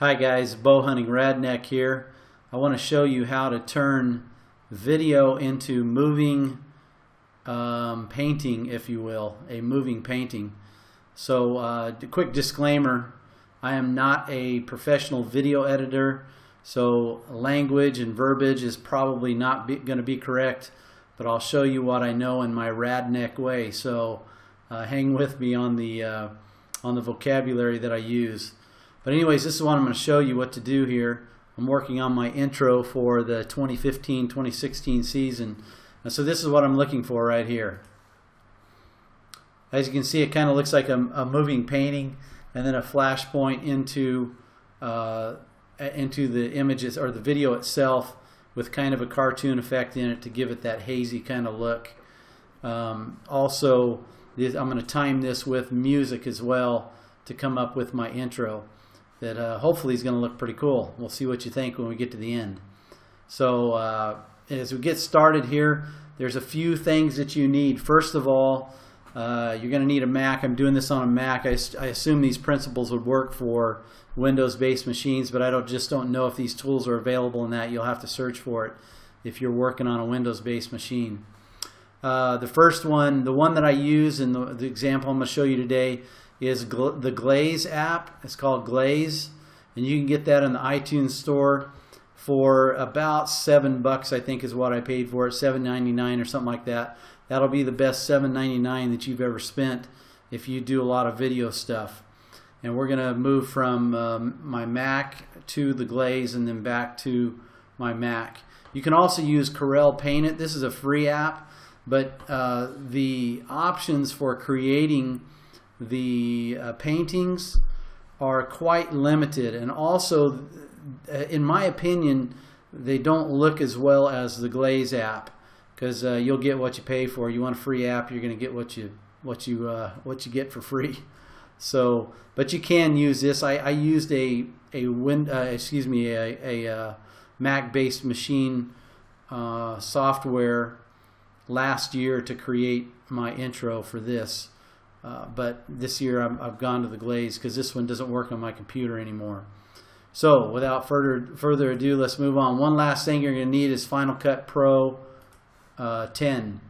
Hi guys, Bow Hunting Radneck here. I want to show you how to turn video into moving painting, if you will, a moving painting. So quick disclaimer, I am not a professional video editor, so language and verbiage is probably not going to be correct, but I'll show you what I know in my Radneck way. So hang with me on the vocabulary that I use. But anyways, this is what I'm going to show you what to do here. I'm working on my intro for the 2015-2016 season. And so this is what I'm looking for right here. As you can see, it kind of looks like a moving painting, and then a flash point into the images or the video itself with kind of a cartoon effect in it to give it that hazy kind of look. Also, I'm going to time this with music as well to come up with my intro that hopefully is going to look pretty cool. We'll see what you think when we get to the end. So as we get started here, there's a few things that you need. First of all, you're going to need a Mac. I'm doing this on a Mac. I assume these principles would work for Windows-based machines, but I just don't know if these tools are available in that. You'll have to search for it if you're working on a Windows-based machine. The first one, the one that I use in the example I'm going to show you today, is the Glaze app. It's called Glaze, and you can get that in the iTunes store for about $7, I think is what I paid for it, $7.99 or something like that. That'll be the best $7.99 that you've ever spent if you do a lot of video stuff. And we're going to move from my Mac to the Glaze and then back to my Mac. You can also use Corel Paint It. This is a free app, but the options for creating the paintings are quite limited, and also in my opinion they don't look as well as the Glaze app, because you'll get what you pay for. You want a free app, you're going to get what you get for free. So, but you can use this. I used a Mac-based machine software last year to create my intro for this. But this year I've gone to the Glaze because this one doesn't work on my computer anymore. So without further ado, let's move on. One last thing you're going to need is Final Cut Pro 10,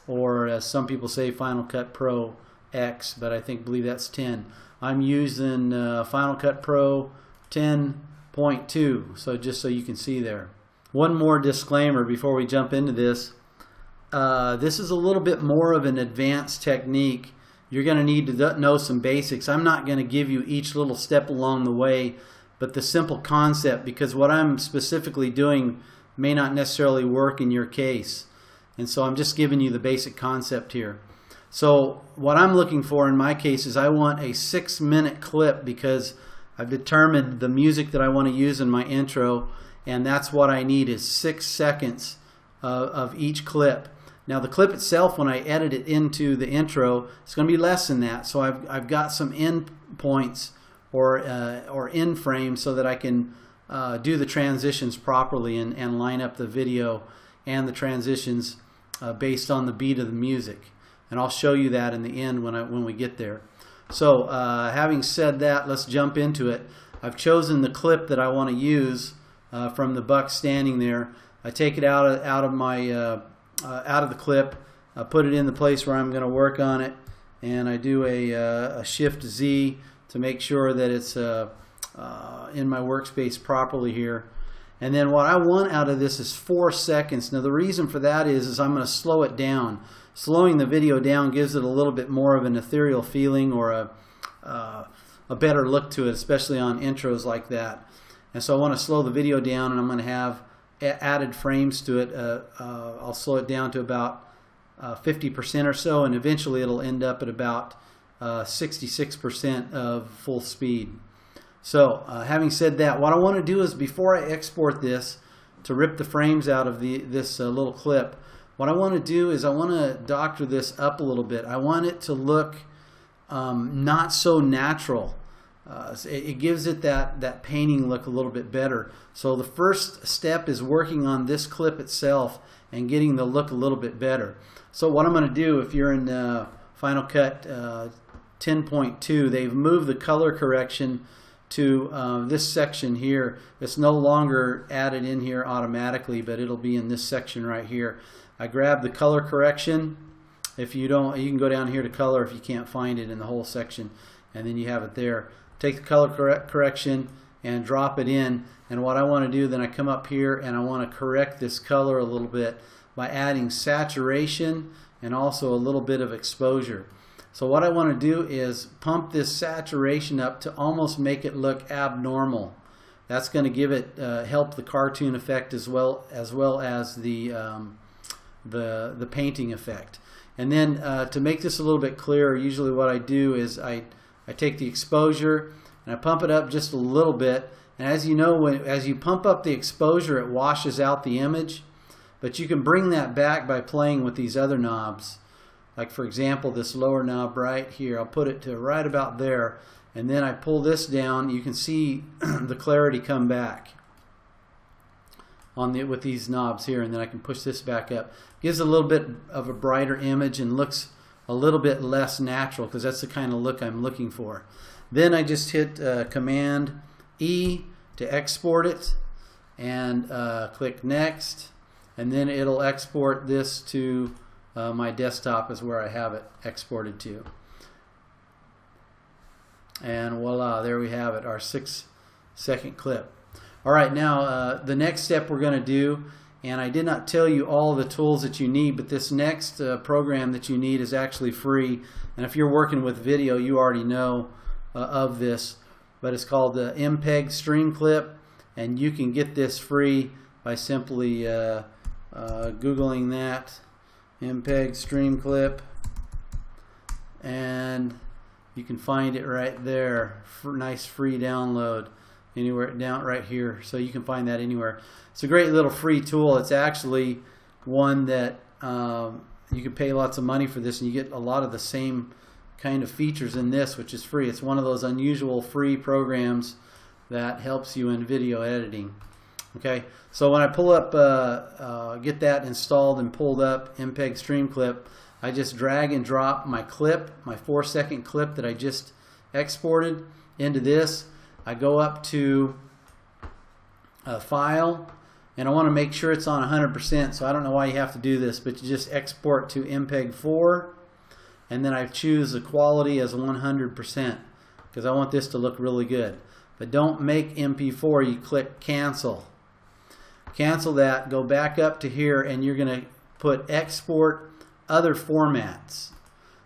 or as some people say, Final Cut Pro X, but I believe that's 10. I'm using Final Cut Pro 10.2, so just so you can see there. One more disclaimer before we jump into this. This is a little bit more of an advanced technique. You're going to need to know some basics. I'm not going to give you each little step along the way, but the simple concept, because what I'm specifically doing may not necessarily work in your case. And so I'm just giving you the basic concept here. So what I'm looking for in my case is I want a 6-minute clip, because I've determined the music that I want to use in my intro, and that's what I need is 6 seconds of each clip. Now the clip itself, when I edit it into the intro, it's going to be less than that. So I've got some end points or end frames so that I can do the transitions properly and line up the video and the transitions based on the beat of the music. And I'll show you that in the end when we get there. So having said that, let's jump into it. I've chosen the clip that I want to use from the buck standing there. I take it out of my out of the clip, put it in the place where I'm going to work on it, and I do a Shift Z to make sure that it's in my workspace properly here. And then what I want out of this is 4 seconds. Now the reason for that is I'm going to slow it down. Slowing the video down gives it a little bit more of an ethereal feeling, or a better look to it, especially on intros like that. And so I want to slow the video down, and I'm going to have added frames to it. I'll slow it down to about 50% or so, and eventually it'll end up at about 66% of full speed. So having said that, what I want to do is, before I export this to rip the frames out of this little clip, what I want to do is I want to doctor this up a little bit. I want it to look not so natural. It gives it that painting look a little bit better. So the first step is working on this clip itself and getting the look a little bit better. So what I'm going to do, if you're in Final Cut 10.2, they've moved the color correction to this section here. It's no longer added in here automatically, but it'll be in this section right here. I grab the color correction. If you don't, you can go down here to color if you can't find it in the whole section, and then you have it there. Take the color correction and drop it in, and what I want to do, then I come up here and I want to correct this color a little bit by adding saturation and also a little bit of exposure. So what I want to do is pump this saturation up to almost make it look abnormal. That's going to give it help the cartoon effect as well as the painting effect. And then to make this a little bit clearer, usually what I do is I take the exposure and I pump it up just a little bit. And as you know, as you pump up the exposure, it washes out the image. But you can bring that back by playing with these other knobs. Like for example, this lower knob right here, I'll put it to right about there, and then I pull this down. You can see the clarity come back on with these knobs here, and then I can push this back up. Gives a little bit of a brighter image and looks a little bit less natural, because that's the kind of look I'm looking for. Then I just hit Command E to export it, and click Next, and then it'll export this to my desktop is where I have it exported to. And voila, there we have it, our 6-second clip. Alright, now the next step we're going to do, and I did not tell you all the tools that you need, but this next program that you need is actually free. And if you're working with video, you already know of this, but it's called the MPEG Streamclip, and you can get this free by simply Googling that. MPEG Streamclip, and you can find it right there. Nice free download anywhere down right here, so you can find that anywhere. It's a great little free tool. It's actually one that you can pay lots of money for this, and you get a lot of the same kind of features in this, which is free. It's one of those unusual free programs that helps you in video editing. Okay, so when I pull up, get that installed and pulled up, MPEG Streamclip, I just drag and drop my clip, my 4-second clip that I just exported into this. I go up to File, and I want to make sure it's on 100%, so I don't know why you have to do this, but you just export to MPEG 4, and then I choose the quality as 100%, because I want this to look really good. But don't make MP4, you click Cancel. Cancel that, go back up to here, and you're going to put Export Other Formats.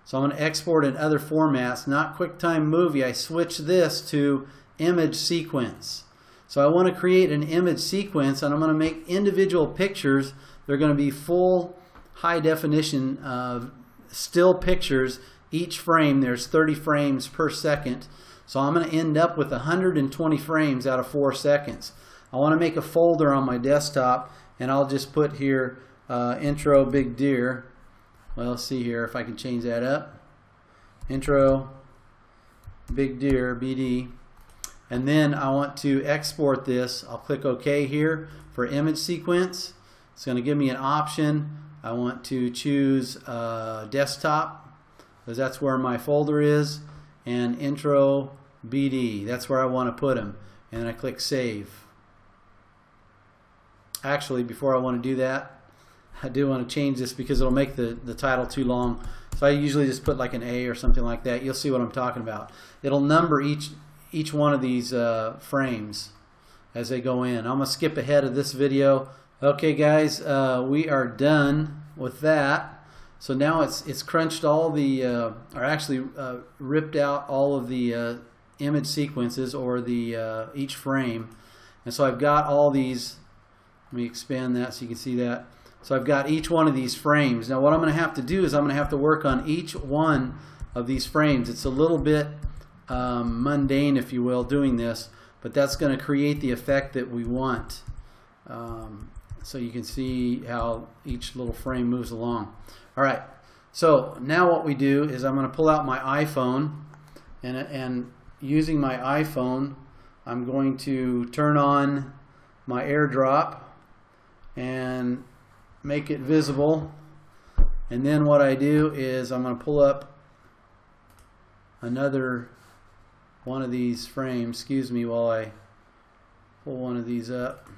So I'm going to export in other formats, not QuickTime Movie. I switch this to Image Sequence. So I want to create an image sequence, and I'm going to make individual pictures. They're going to be full high definition still pictures. Each frame, there's 30 frames per second. So I'm going to end up with 120 frames out of 4 seconds. I want to make a folder on my desktop, and I'll just put here Intro Big Deer. Well, let's see here if I can change that up. Intro Big Deer, BD. And then I want to export this. I'll click OK here for image sequence. It's going to give me an option. I want to choose desktop, because that's where my folder is, and Intro BD. That's where I want to put them. And then I click Save. Actually, before I want to do that, I do want to change this because it'll make the title too long. So I usually just put like an A or something like that. You'll see what I'm talking about. It'll number each one of these frames as they go in. I'm going to skip ahead of this video. Okay guys, we are done with that. So now it's crunched all the, or actually ripped out all of the image sequences, or the each frame. And so I've got all these. Let me expand that so you can see that. So I've got each one of these frames. Now what I'm going to have to do is I'm going to have to work on each one of these frames. It's a little bit mundane, if you will, doing this, but that's going to create the effect that we want. So you can see how each little frame moves along. Alright, so now what we do is I'm going to pull out my iPhone, and using my iPhone I'm going to turn on my AirDrop and make it visible, and then what I do is I'm going to pull up another one of these frames. Excuse me while I pull one of these up.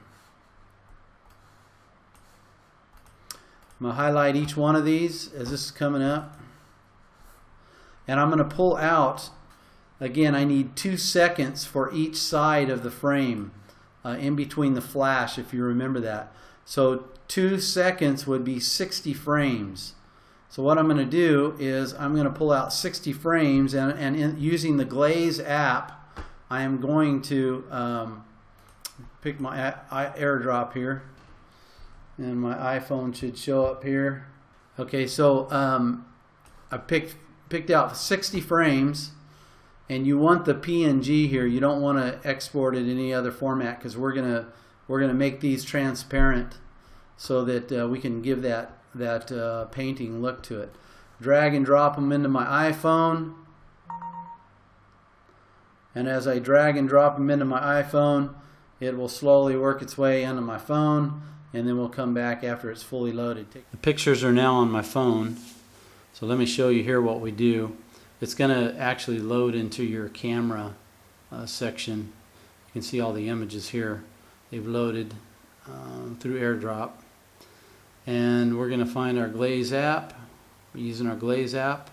I'm going to highlight each one of these as this is coming up. And I'm going to pull out, again, I need 2 seconds for each side of the frame in between the flash, if you remember that. So 2 seconds would be 60 frames. So what I'm going to do is I'm going to pull out 60 frames, and using the Glaze app, I am going to pick my airdrop here, and my iPhone should show up here. Okay, so I picked out 60 frames, and you want the PNG here. You don't want to export it in any other format, because we're gonna make these transparent so that we can give that painting look to it. Drag and drop them into my iPhone, and as I drag and drop them into my iPhone, it will slowly work its way into my phone, and then we'll come back after it's fully loaded. The pictures are now on my phone, so let me show you here what we do. It's going to actually load into your camera section. You can see all the images here. They've loaded through AirDrop. And we're going to find our Glaze app. We're using our Glaze app.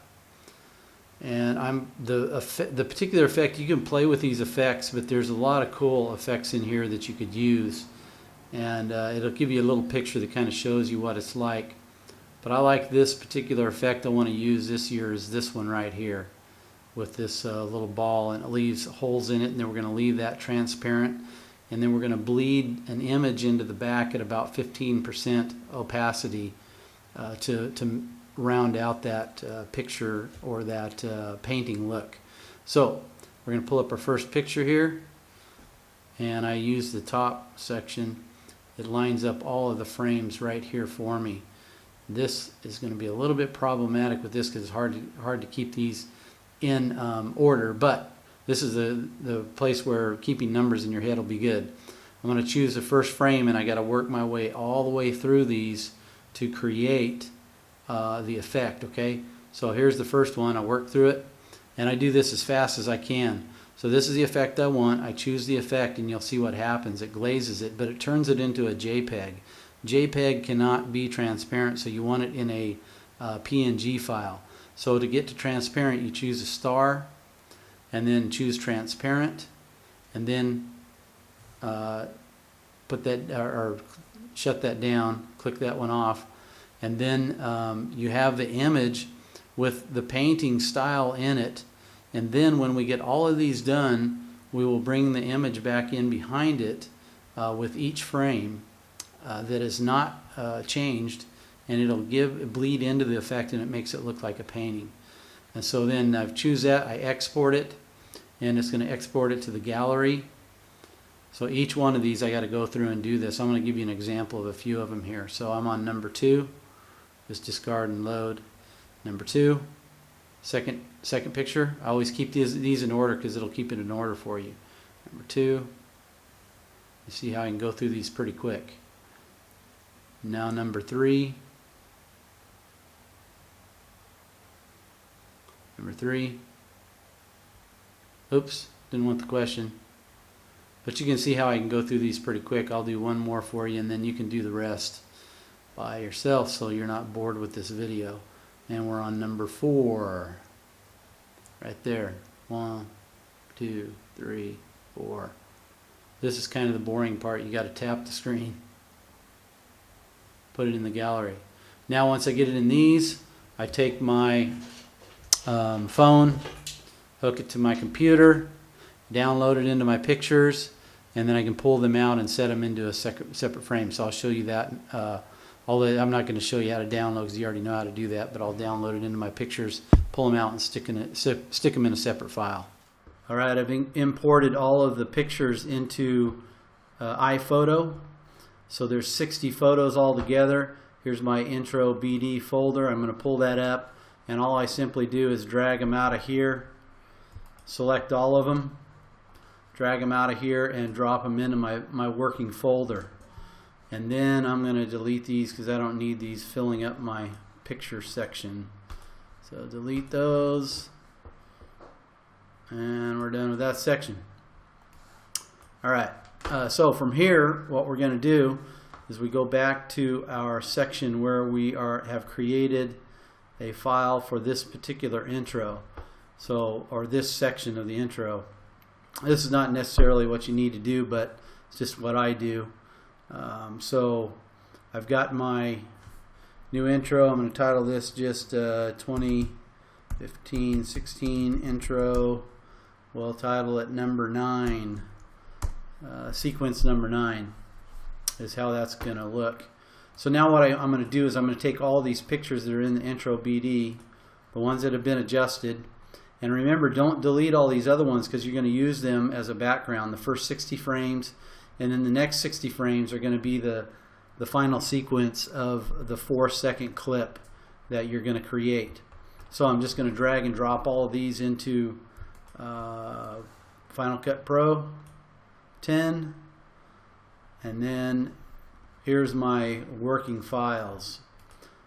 And the particular effect, you can play with these effects, but there's a lot of cool effects in here that you could use. And it'll give you a little picture that kind of shows you what it's like. But I like this particular effect I want to use this year is this one right here with this little ball, and it leaves holes in it, and then we're going to leave that transparent, and then we're going to bleed an image into the back at about 15% opacity to round out that picture or that painting look. So we're going to pull up our first picture here, and I use the top section. It lines up all of the frames right here for me. This is going to be a little bit problematic with this because it's hard to keep these in order, but this is the place where keeping numbers in your head will be good. I'm going to choose the first frame, and I got to work my way all the way through these to create the effect. Okay, so here's the first one. I work through it, and I do this as fast as I can. So this is the effect I want. I choose the effect, and you'll see what happens. It glazes it, but it turns it into a JPEG. JPEG cannot be transparent, so you want it in a PNG file. So to get to transparent, you choose a star, and then choose transparent, and then put that or shut that down. Click that one off, and then you have the image with the painting style in it. And then when we get all of these done, we will bring the image back in behind it with each frame that is not changed, and it'll bleed into the effect, and it makes it look like a painting. And so then I choose that, I export it, and it's going to export it to the gallery. So each one of these I got to go through and do this. I'm going to give you an example of a few of them here. So I'm on number 2. Just discard and load. Number 2. Second picture. I always keep these in order because it'll keep it in order for you. Number 2. You see how I can go through these pretty quick. Now number 3. Number 3. Oops, didn't want the question. But you can see how I can go through these pretty quick. I'll do one more for you, and then you can do the rest by yourself so you're not bored with this video. And we're on number 4. Right there. 1, 2, 3, 4. This is kind of the boring part. You got to tap the screen. Put it in the gallery. Now once I get it in these, I take my phone, hook it to my computer, download it into my pictures, and then I can pull them out and set them into a separate frame. So I'll show you that. Although I'm not going to show you how to download because you already know how to do that, but I'll download it into my pictures, pull them out, and stick them in a separate file. All right, I've imported all of the pictures into iPhoto. So there's 60 photos all together. Here's my intro BD folder. I'm going to pull that up, and all I simply do is drag them out of here, select all of them, drag them out of here, and drop them into my working folder. And then I'm going to delete these because I don't need these filling up my picture section. So delete those. And we're done with that section. All right, so from here, what we're going to do is we go back to our section where we have created a file for this particular intro, or this section of the intro. This is not necessarily what you need to do, but it's just what I do. So I've got my new intro. I'm going to title this just 2015-16 intro. We'll title it number 9. Sequence number 9 is how that's going to look. So now what I'm going to do is I'm going to take all these pictures that are in the intro BD, the ones that have been adjusted, and remember, don't delete all these other ones because you're going to use them as a background. The first 60 frames and then the next 60 frames are going to be the final sequence of the 4-second clip that you're going to create. So I'm just going to drag and drop all of these into Final Cut Pro 10, and then here's my working files.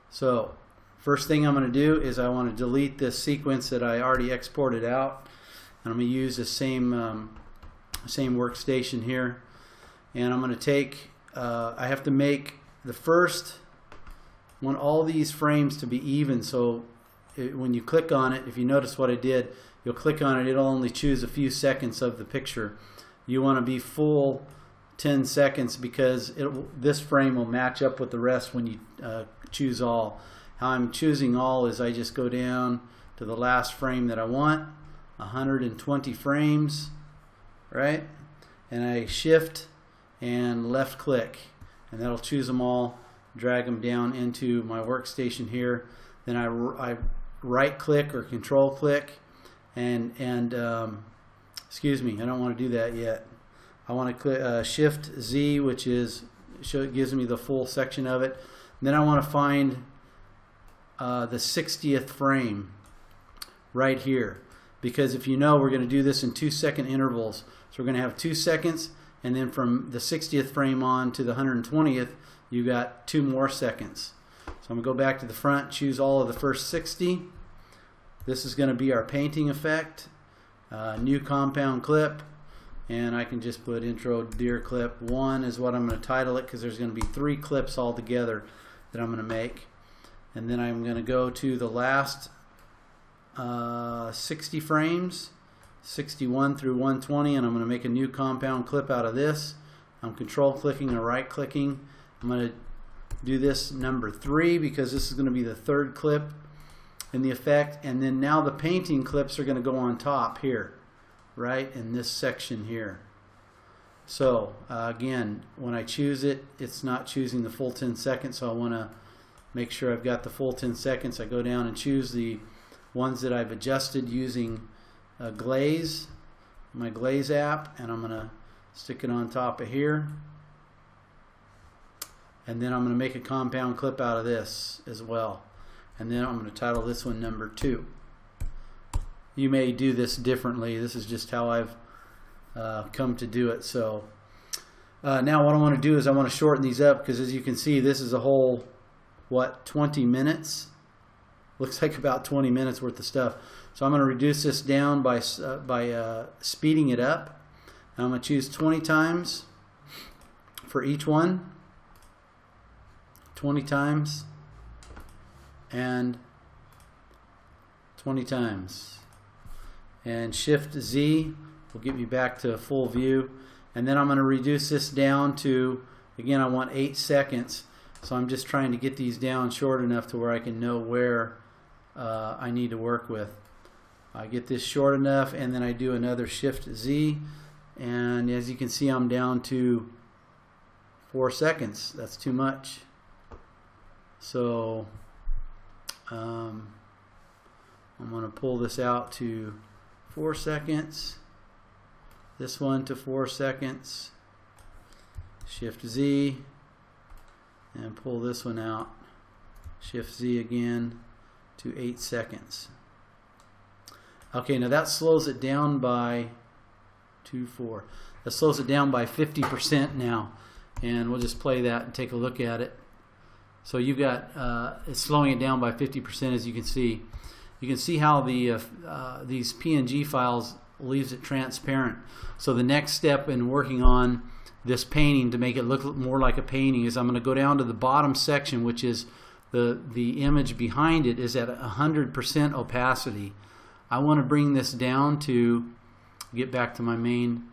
So first thing I'm going to do is I want to delete this sequence that I already exported out, and I'm going to use the same workstation here, and I'm going to take I have to make the first want all these frames to be even, so when you click on it, if you notice what I did, you'll click on it, it'll only choose a few seconds of the picture. You want to be full 10 seconds because this frame will match up with the rest when you choose all. How I'm choosing all is I just go down to the last frame that I want, 120 frames, right? And I shift and left click, and that'll choose them all, drag them down into my workstation here. Then I right click or control click and excuse me, I don't want to do that yet. I want to click Shift Z, which gives me the full section of it. And then I want to find the 60th frame right here, because if you know, we're going to do this in 2-second intervals. So we're going to have 2 seconds, and then from the 60th frame on to the 120th, you got 2 more seconds. So I'm going to go back to the front, choose all of the first 60. This is going to be our painting effect. New compound clip, and I can just put intro deer clip 1 is what I'm going to title it, because there's going to be 3 clips all together that I'm going to make. And then I'm going to go to the last 60 frames, 61 through 120, and I'm going to make a new compound clip out of this. I'm control clicking or right clicking. I'm going to do this number 3 because this is going to be the 3rd clip in the effect, and then now the painting clips are going to go on top here, right in this section here. So again, when I choose it, it's not choosing the full 10 seconds, so I want to make sure I've got the full 10 seconds. I go down and choose the ones that I've adjusted using Glaze, my Glaze app, and I'm going to stick it on top of here, and then I'm going to make a compound clip out of this as well. And then I'm going to title this one number 2. You may do this differently. This is just how I've come to do it. So now what I want to do is I want to shorten these up, because as you can see, this is a whole, 20 minutes? Looks like about 20 minutes worth of stuff. So I'm going to reduce this down by speeding it up. And I'm going to choose 20 times for each one. 20 times. And 20 times, and Shift Z will get me back to full view, and then I'm going to reduce this down to, again, I want 8 seconds, so I'm just trying to get these down short enough to where I can know where I need to work with. I get this short enough, and then I do another Shift Z, and as you can see, I'm down to 4 seconds. That's too much. So I'm going to pull this out to 4 seconds, this one to 4 seconds, Shift Z, and pull this one out, Shift Z again to 8 seconds. Okay, now that slows it down by that slows it down by 50% now, and we'll just play that and take a look at it. So you've got it's slowing it down by 50%, as you can see. You can see how the these PNG files leaves it transparent. So the next step in working on this painting to make it look more like a painting is I'm going to go down to the bottom section, which is the image behind it is at 100% opacity. I want to bring this down to, get back to my main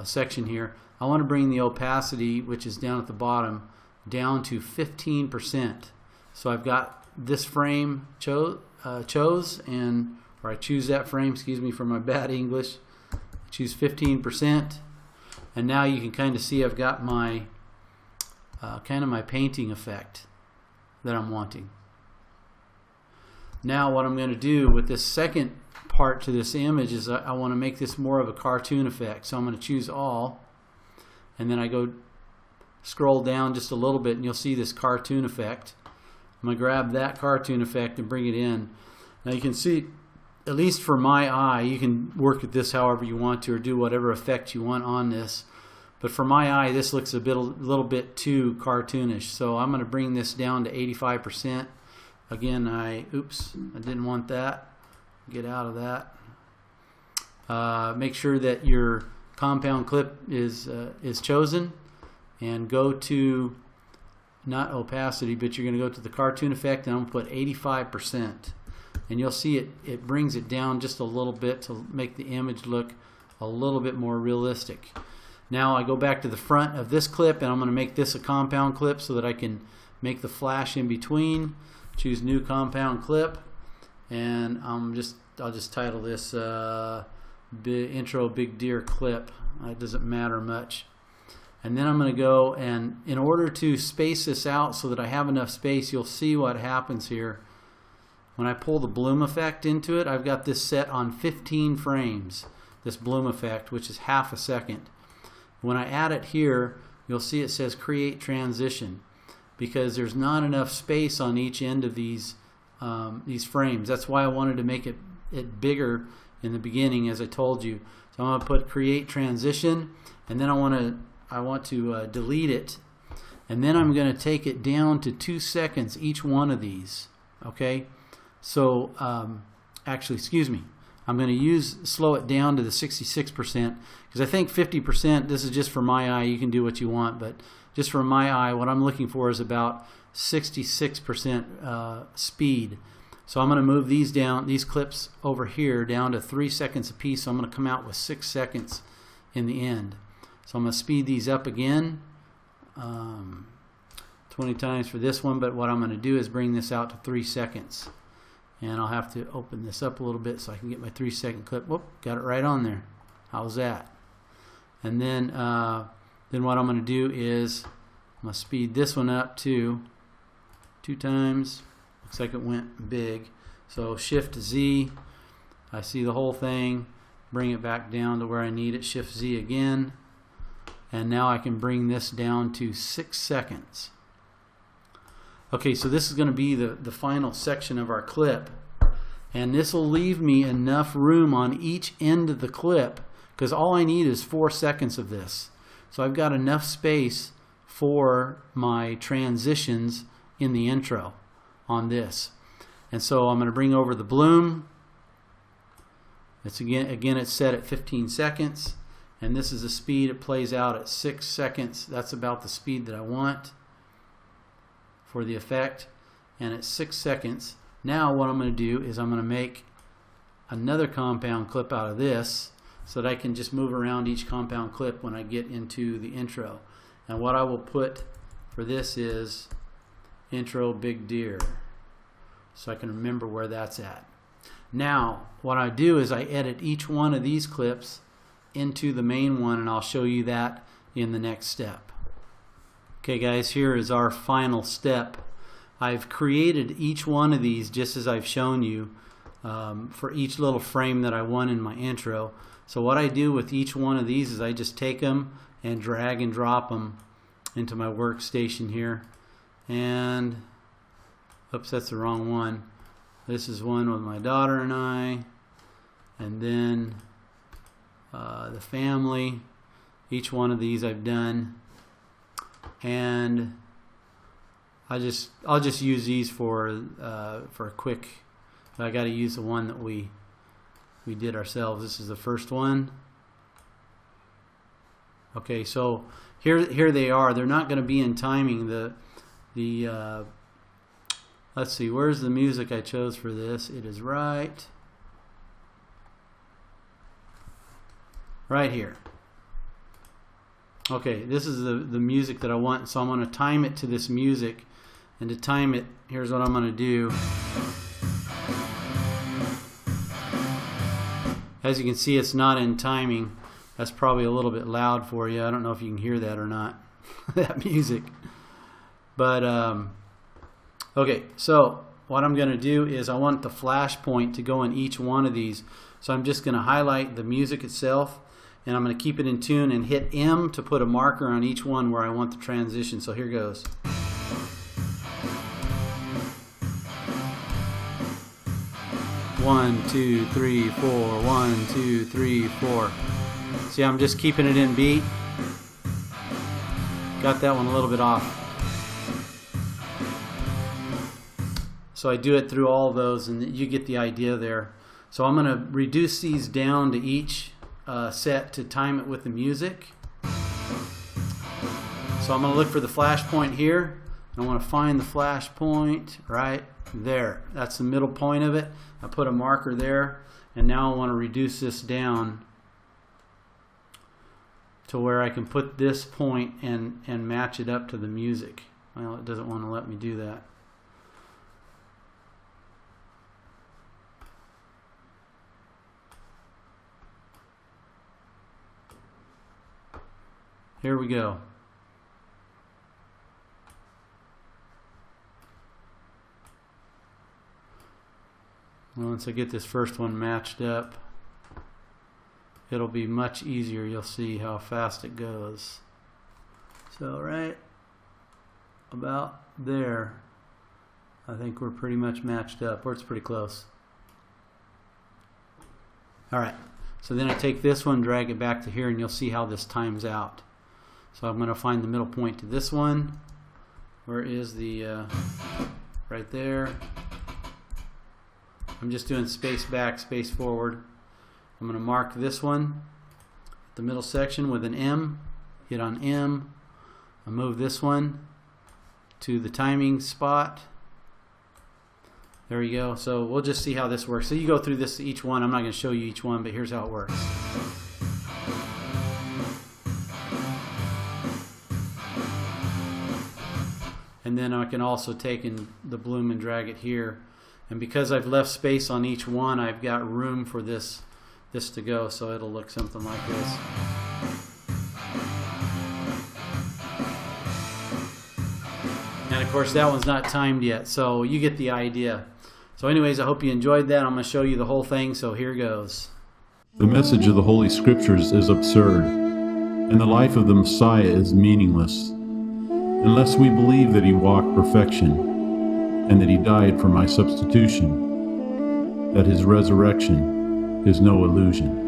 section here, I want to bring the opacity, which is down at the bottom, down to 15%. So I've got this frame chose, I choose that frame, excuse me for my bad English. I choose 15%, and now you can kind of see I've got my kind of my painting effect that I'm wanting. Now what I'm going to do with this second part to this image is I want to make this more of a cartoon effect. So I'm going to choose all, and then I go scroll down just a little bit and you'll see this cartoon effect. I'm going to grab that cartoon effect and bring it in. Now you can see, at least for my eye, you can work with this however you want to or do whatever effect you want on this. But for my eye, this looks a little bit too cartoonish. So I'm going to bring this down to 85%. Again, oops, I didn't want that. Get out of that. Make sure that your compound clip is chosen, and go to, not opacity, but you're going to go to the cartoon effect, and I'm going to put 85%. And you'll see it brings it down just a little bit to make the image look a little bit more realistic. Now I go back to the front of this clip, and I'm going to make this a compound clip so that I can make the flash in between. Choose new compound clip, and I'll just title this intro big deer clip. It doesn't matter much. And then I'm going to go, and in order to space this out so that I have enough space, you'll see what happens here. When I pull the bloom effect into it, I've got this set on 15 frames, this bloom effect, which is half a second. When I add it here, you'll see it says create transition, because there's not enough space on each end of these frames. That's why I wanted to make it bigger in the beginning, as I told you. So I'm going to put create transition, and then I want to delete it, and then I'm going to take it down to 2 seconds each one of these. Okay, so actually, excuse me, I'm going to slow it down to the 66%, because I think 50%, this is just for my eye, you can do what you want, but just for my eye, what I'm looking for is about 66% speed. So I'm going to move these down, these clips over here, down to 3 seconds apiece. So I'm going to come out with 6 seconds in the end. So I'm going to speed these up again 20 times for this one, but what I'm going to do is bring this out to 3 seconds. And I'll have to open this up a little bit so I can get my 3-second clip. Whoop, got it right on there. How's that? And then what I'm going to do is I'm going to speed this one up to 2 times. Looks like it went big. So Shift Z, I see the whole thing. Bring it back down to where I need it. Shift Z again. And now I can bring this down to 6 seconds. Okay, so this is going to be the final section of our clip. And this will leave me enough room on each end of the clip, because all I need is 4 seconds of this. So I've got enough space for my transitions in the intro on this. And so I'm going to bring over the bloom. It's again it's set at 15 seconds, and this is the speed it plays out at 6 seconds. That's about the speed that I want for the effect. And at 6 seconds, now what I'm going to do is I'm going to make another compound clip out of this, so that I can just move around each compound clip when I get into the intro. And what I will put for this is intro big deer, so I can remember where that's at. Now what I do is I edit each one of these clips into the main one, and I'll show you that in the next step. Okay guys, here is our final step. I've created each one of these just as I've shown you for each little frame that I want in my intro. So what I do with each one of these is I just take them and drag and drop them into my workstation here. And oops, that's the wrong one. This is one with my daughter and I, and then the family. Each one of these I've done, and I'll just use these for a quick. I got to use the one that we we did ourselves. This is the first one. Okay, so here they are. They're not going to be in timing. Let's see, where's the music I chose for this? It is right here. Okay, this is the music that I want, so I'm going to time it to this music. And to time it, here's what I'm going to do. As you can see, it's not in timing. That's probably a little bit loud for you. I don't know if you can hear that or not, that music. But, okay, so what I'm going to do is I want the flash point to go in each one of these. So I'm just going to highlight the music itself, and I'm going to keep it in tune and hit M to put a marker on each one where I want the transition. So here goes. One, two, three, four. 1, 2, 3, 4. See, I'm just keeping it in beat. Got that one a little bit off. So I do it through all those, and you get the idea there. So I'm going to reduce these down to each set to time it with the music. So I'm going to look for the flash point here. I want to find the flash point right there. That's the middle point of it. I put a marker there, and now I want to reduce this down to where I can put this point and match it up to the music. Well, it doesn't want to let me do that. Here we go. Once I get this first one matched up, it'll be much easier. You'll see how fast it goes. So right about there, I think we're pretty much matched up, or it's pretty close. Alright, so then I take this one, drag it back to here, and you'll see how this times out. So I'm going to find the middle point to this one. Where is the, right there. I'm just doing space back, space forward. I'm going to mark this one, the middle section, with an M. Hit on M. I move this one to the timing spot. There you go. So we'll just see how this works. So you go through this each one. I'm not going to show you each one, but here's how it works. And then I can also take in the bloom and drag it here. And because I've left space on each one, I've got room for this to go, so it'll look something like this. And of course that one's not timed yet, so you get the idea. So anyways, I hope you enjoyed that. I'm going to show you the whole thing, so here goes. The message of the Holy Scriptures is absurd, and the life of the Messiah is meaningless, unless we believe that he walked perfection, and that he died for my substitution, that his resurrection is no illusion.